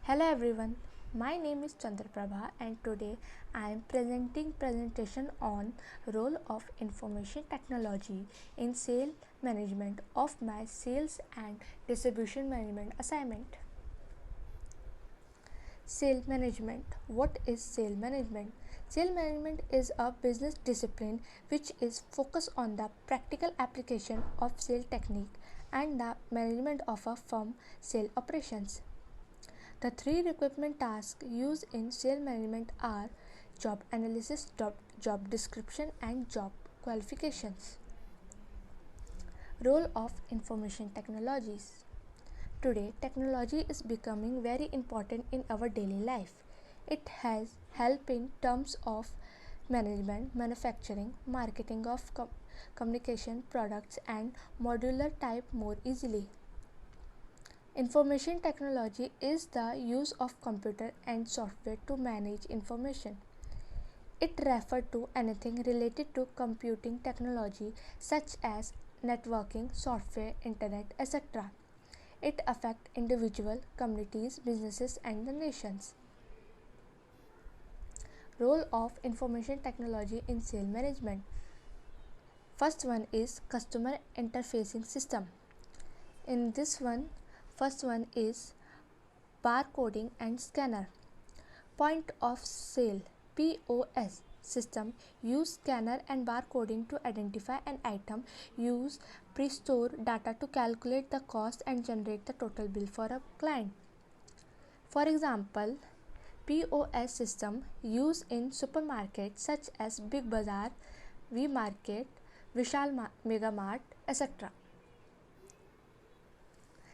Hello everyone, my name is Chandraprabha and today I am presenting presentation on role of information technology in sale management of my sales and distribution management assignment. Sale management. What is sale management? Sale management is a business discipline which is focused on the practical application of sale technique and the management of a firm sale operations. The three recruitment tasks used in sale management are job analysis, job description, and job qualifications. Role of information technologies. Today, technology is becoming very important in our daily life. It has help in terms of management, manufacturing, marketing of communication products, and modular type more easily. Information technology is the use of computer and software to manage information. It refers to anything related to computing technology such as networking, software, internet, etc. It affects individual, communities, businesses, and the nations. Role of information technology in sale management. First one is customer interfacing system. In this one, first one is barcoding and scanner. Point of sale POS system use scanner and barcoding to identify an item, use pre-store data to calculate the cost and generate the total bill for a client. For example, POS system used in supermarkets such as Big Bazaar, V Market, Vishal Mega Mart, etc.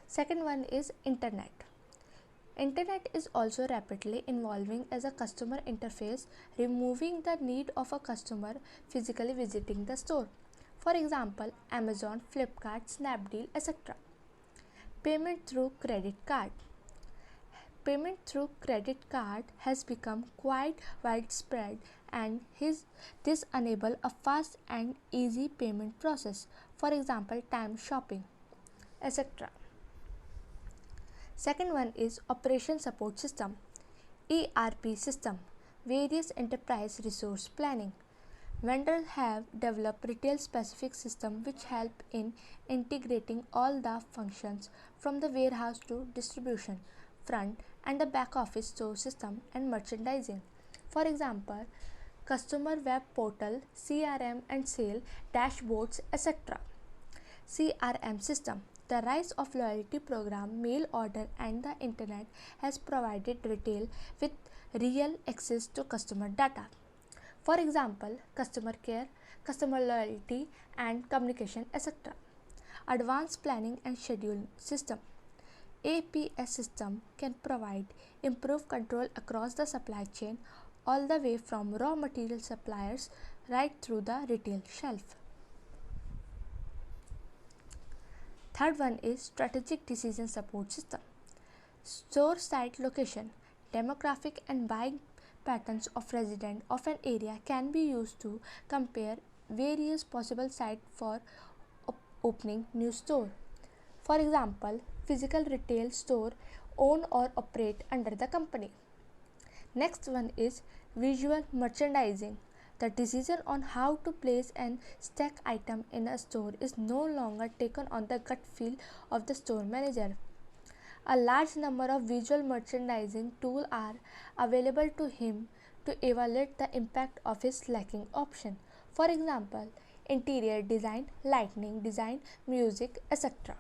Second one is internet. Internet is also rapidly evolving as a customer interface, removing the need of a customer physically visiting the store. For example, Amazon, Flipkart, Snapdeal, etc. Payment through credit card. Payment through credit card has become quite widespread and this enable a fast and easy payment process. For example, time shopping, etc. Second one is operation support system, ERP system, various enterprise resource planning. Vendors have developed retail specific system which help in integrating all the functions from the warehouse to distribution, front and the back office store system and merchandising. For example, customer web portal, CRM and sale dashboards, etc. CRM system. The rise of loyalty program, mail order and the internet has provided retail with real access to customer data. For example, customer care, customer loyalty and communication, etc. Advanced planning and scheduling system. APS system can provide improved control across the supply chain all the way from raw material suppliers right through the retail shelf. Third one is strategic decision support system. Store site location, demographic and buying patterns of residents of an area can be used to compare various possible sites for opening new store. For example, physical retail store own or operate under the company. Next one is visual merchandising. The decision on how to place and stack item in a store is no longer taken on the gut feel of the store manager. A large number of visual merchandising tools are available to him to evaluate the impact of his selecting option. For example, interior design, lighting design, music, etc.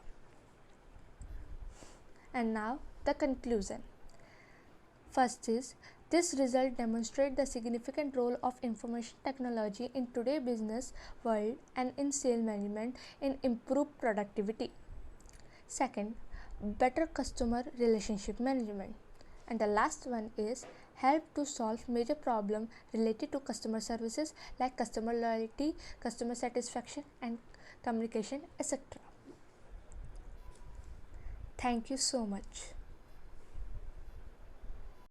And now the conclusion. First is, this result demonstrates the significant role of information technology in today's business world and in sales management in improved productivity. Second, better customer relationship management. And the last one is help to solve major problems related to customer services like customer loyalty, customer satisfaction and communication, etc. Thank you so much.